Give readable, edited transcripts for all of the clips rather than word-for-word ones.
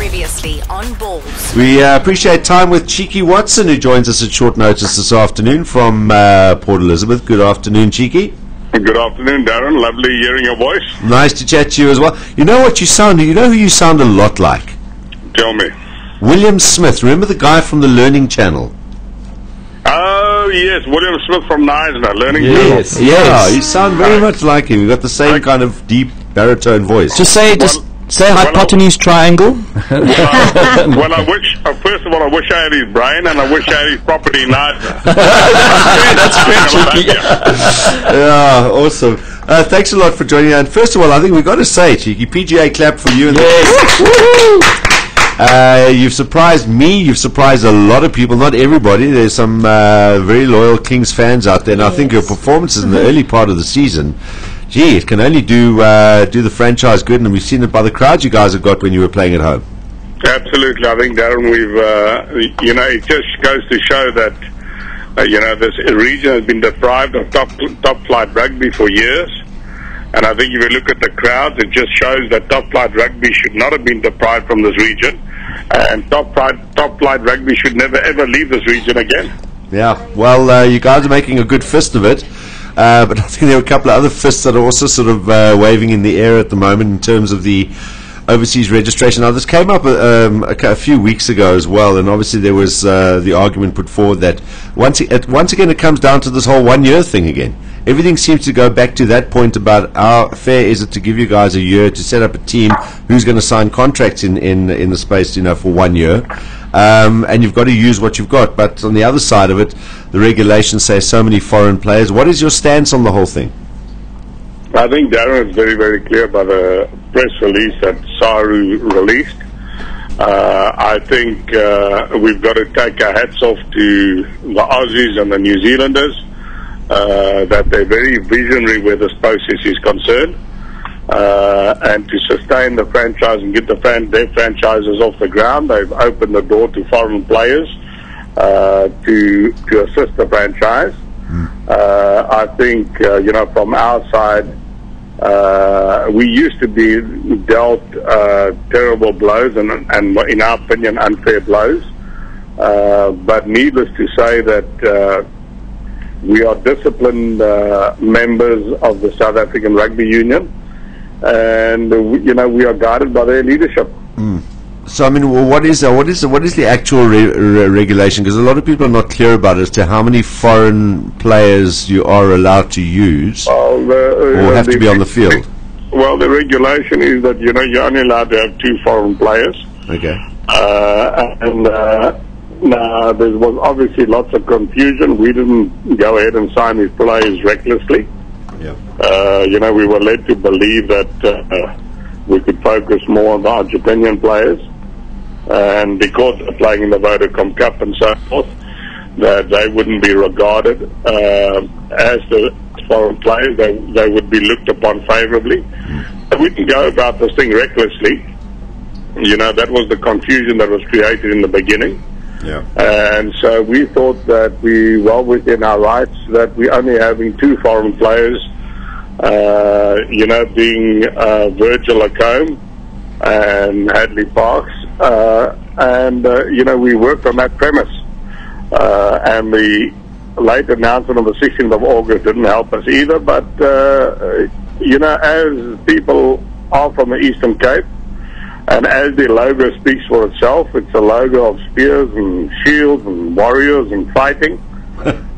Previously on Ballz. We appreciate time with Cheeky Watson, who joins us at short notice this afternoon from Port Elizabeth. Good afternoon, Cheeky. Good afternoon, Darren. Lovely hearing your voice. Nice to chat to you as well. You know what you sound? You know who you sound a lot like? Tell me. William Smith. Remember the guy from the Learning Channel? Oh, yes, William Smith from Neisner, Learning Yes, Channel. yeah. You sound very much like him. You've got the same kind of deep baritone voice. Just say hypotenuse triangle. Well, I wish. First of all, I wish I had his brain, and I wish I had his property in Neisner. That's fair, Cheeky. Yeah, awesome. Thanks a lot for joining us. And first of all, I think we've got to say, Cheeky, PGA clap for you. You've surprised me. You've surprised a lot of people. Not everybody. There's some very loyal Kings fans out there, and I think your performances in the early part of the season, gee, it can only do the franchise good, and we've seen it by the crowd you guys have got when you were playing at home. Absolutely. I think, Darren, we've, it just goes to show that, this region has been deprived of top-flight rugby for years. And I think if you look at the crowds, it just shows that top-flight rugby should not have been deprived from this region. And top-flight rugby should never, ever leave this region again. Yeah, well, you guys are making a good fist of it. But I think there are a couple of other fists that are also sort of waving in the air at the moment in terms of the overseas registration. Now, this came up a few weeks ago as well, and obviously there was the argument put forward that once again it comes down to this whole 1 year thing again. Everything seems to go back to that point about how fair is it to give you guys a year to set up a team who's going to sign contracts in the space, for 1 year. And you've got to use what you've got. But on the other side of it, the regulations say so many foreign players. What is your stance on the whole thing? I think, Darren, is very, very clear by the press release that Saru released. I think we've got to take our hats off to the Aussies and the New Zealanders, that they're very visionary where this process is concerned. And to sustain the franchise and get their franchises off the ground, they've opened the door to foreign players to assist the franchise. I think, from our side, we used to be dealt terrible blows and, in our opinion, unfair blows. But needless to say that we are disciplined members of the South African Rugby Union, and we are guided by their leadership. So I mean, what is the actual regulation? Because a lot of people are not clear about it as to how many foreign players you are allowed to use or have to be on the field. Well, the regulation is that you're only allowed to have 2 foreign players. Okay. Now there was obviously lots of confusion. We didn't go ahead and sign these players recklessly. Yeah. We were led to believe that we could focus more on the Argentinian players, and because they're playing in the Vodacom Cup and so forth, that they wouldn't be regarded as the foreign players. They would be looked upon favourably. We didn't go about this thing recklessly. That was the confusion that was created in the beginning. Yeah. And so we thought that we well within our rights that we're only having 2 foreign players, being Virgil Lacombe and Hadley Parks, we worked on that premise. And the late announcement on the 16th of August didn't help us either, but, as people are from the Eastern Cape, and as the logo speaks for itself, it's a logo of spears and shields and warriors and fighting.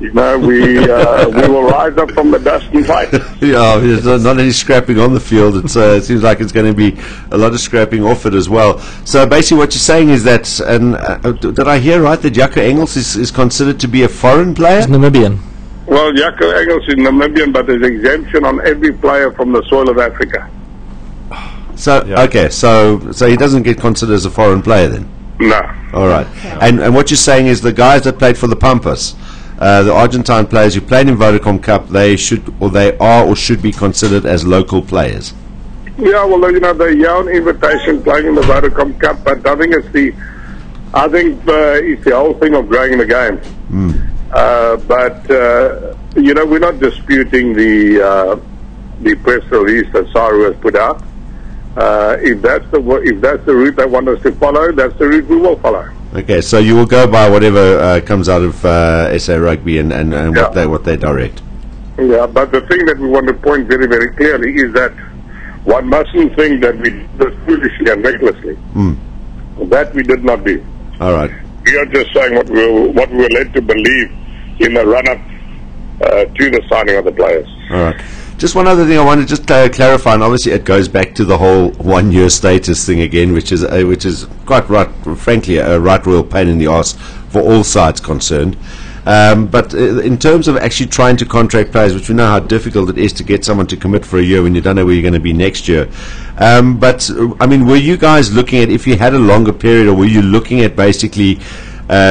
We will rise up from the dust and fight. Yeah, there's not any scrapping on the field. It seems like it's going to be a lot of scrapping off it as well. So basically what you're saying is that, and did I hear right that Jaco Engels is considered to be a foreign player? He's Namibian. Well, Jaco Engels is Namibian, but there's exemption on every player from the soil of Africa. So yeah. Okay, so he doesn't get considered as a foreign player then? No. All right. And what you're saying is the guys that played for the Pampas, the Argentine players who played in Vodacom Cup, they are or should be considered as local players. Yeah, well, the Young invitation playing in the Vodacom Cup, but I think it's the whole thing of growing the game. We're not disputing the press release that Saru has put out. If that's the route they want us to follow, that's the route we will follow. Okay, so you will go by whatever comes out of SA Rugby and what they direct. Yeah, but the thing that we want to point very, very clearly is that one mustn't think that we did this foolishly and recklessly. That we did not do. All right. We are just saying what we were led to believe in the run-up to the signing of the players. All right. Just one other thing I want to just clarify, and obviously it goes back to the whole one-year status thing again, which is quite right, frankly, a right royal pain in the arse for all sides concerned. But in terms of actually trying to contract players, which we know how difficult it is to get someone to commit for a year when you don't know where you're going to be next year. But, I mean, were you guys looking at, if you had a longer period, or were you looking at basically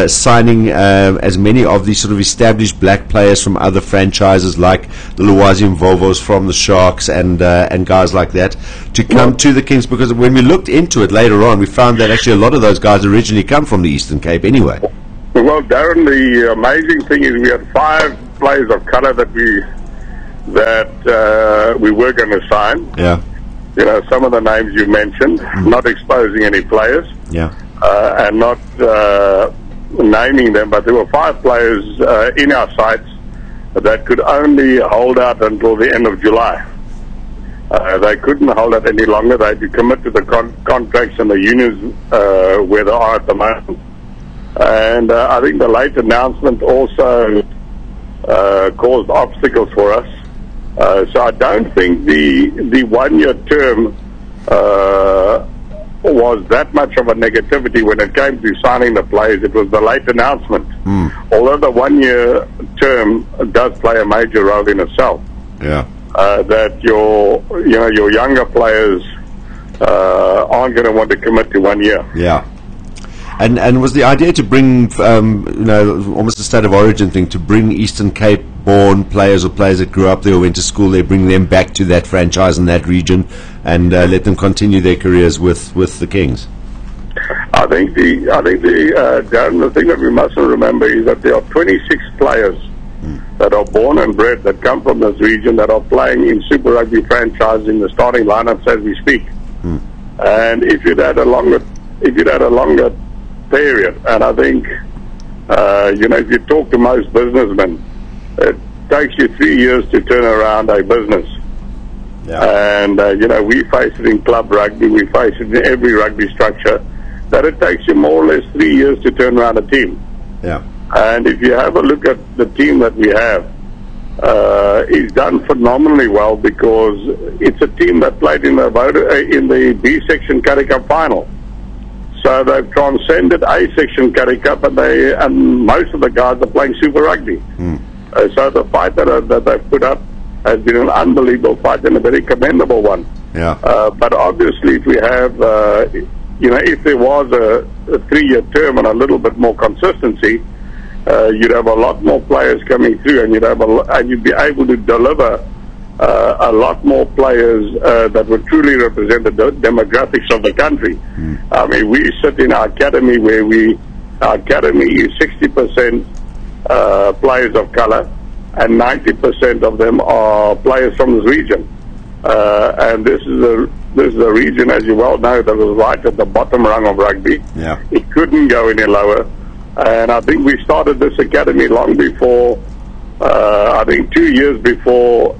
signing as many of these sort of established black players from other franchises like the Luwazi and Volvos from the Sharks and guys like that to come to the Kings? Because when we looked into it later on, we found that actually a lot of those guys originally come from the Eastern Cape anyway. Well, Darren, the amazing thing is we had 5 players of colour that we were going to sign. Yeah. You know, some of the names you mentioned, not exposing any players. Yeah. And not naming them, but there were 5 players in our sights that could only hold out until the end of July. They couldn't hold out any longer. They had to commit to the contracts and the unions where they are at the moment. And I think the late announcement also caused obstacles for us. So I don't think the one-year term was that much of a negativity when it came to signing the players. It was the late announcement. Although the one-year term does play a major role in itself. Yeah. That your younger players aren't going to want to commit to 1 year. Yeah. And was the idea to bring, almost a state of origin thing, to bring Eastern Cape born players or players that grew up there or went to school there, bring them back to that franchise in that region and let them continue their careers with the Kings? I think Darren, the thing that we mustn't remember is that there are 26 players that are born and bred that come from this region that are playing in Super Rugby franchise in the starting lineups as we speak. And if you'd had a longer period, and I think if you talk to most businessmen, it takes you 3 years to turn around a business. Yeah. And we face it in club rugby, we face it in every rugby structure, that it takes you more or less 3 years to turn around a team. Yeah. And if you have a look at the team that we have, it's done phenomenally well because it's a team that played in the B section Currie Cup final. So they've transcended A section Currie Cup, and most of the guys are playing Super Rugby. So the fight that they've put up has been an unbelievable fight and a very commendable one. Yeah. But obviously, if we have, if there was a 3-year term and a little bit more consistency, you'd have a lot more players coming through, and you'd be able to deliver a lot more players that would truly represent the demographics of the country. I mean, we sit in our academy where our academy is 60% players of color, and 90% of them are players from this region. And this is a region, as you well know, that was right at the bottom rung of rugby. Yeah. It couldn't go any lower. And I think we started this academy long before, 2 years before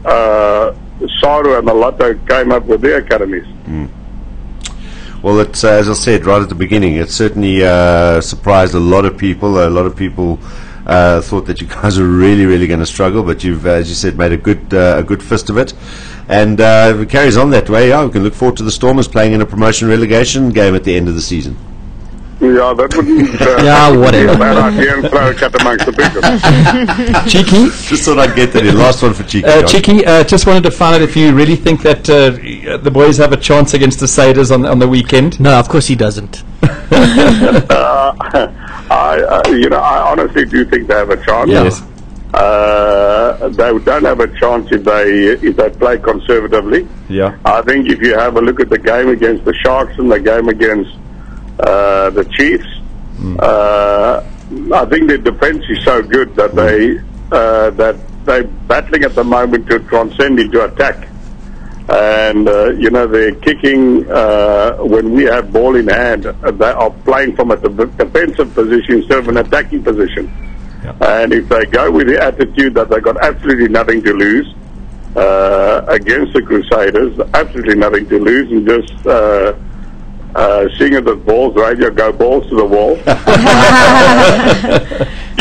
Saru and the Lotto came up with their academies. Well, it's, as I said right at the beginning, it certainly surprised a lot of people. A lot of people thought that you guys were really, really going to struggle, but you've, as you said, made a good fist of it. And if it carries on that way, we can look forward to the Stormers playing in a promotion relegation game at the end of the season. Yeah, that wouldn't whatever. be a bad idea and throw a cat amongst the pigeons. Cheeky. Just thought I'd get that in. Last one for Cheeky. Cheeky, just wanted to find out if you really think that the boys have a chance against the Satyrs on the weekend. No, of course he doesn't. I honestly do think they have a chance. Yes. They don't have a chance if they play conservatively. Yeah. I think if you have a look at the game against the Sharks and the game against the Chiefs, I think their defense is so good that they're battling at the moment to transcend into attack. And, they're kicking, when we have ball in hand, they are playing from a defensive position instead of an attacking position. And if they go with the attitude that they've got absolutely nothing to lose against the Crusaders, absolutely nothing to lose, and just sing at the Ballz radio, go balls to the wall.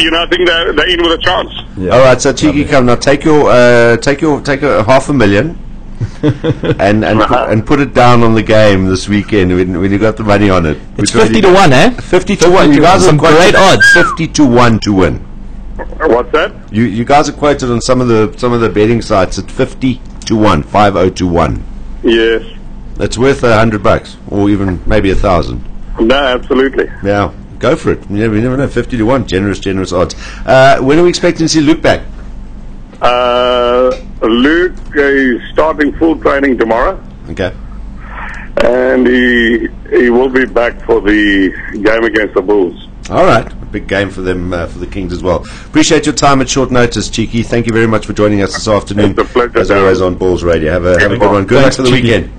I think they're in with a chance. Yeah. All right, so Cheeky, come now. Take your $500,000 and put it down on the game this weekend when you got the money on it. It's 50 to 1, eh? 50 to 1. You guys are great odds. 50 to 1 to win. What's that? You guys are quoted on some of the betting sites at 50 to 1, 50 to 1. Yes. It's worth $100 or even maybe 1,000. No, absolutely. Yeah, go for it. You never know. 50 to 1, generous odds. When are we expecting to see Luke back? Luke is starting full training tomorrow. Okay. And he will be back for the game against the Bulls. All right, a big game for them, for the Kings as well. Appreciate your time at short notice, Cheeky. Thank you very much for joining us this afternoon. It's a pleasure. As always on Ballz Radio. Have a good one. Good luck for the weekend.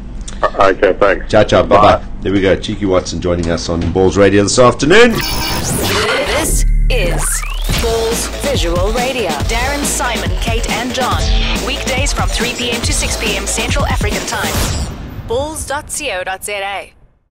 Okay, thanks. Ciao. Bye. There we go. Cheeky Watson joining us on Ballz Radio this afternoon. This is Ballz Visual Radio. Darren, Simon, Kate and John. Weekdays from 3 p.m. to 6 p.m. Central African Time. Ballz.co.za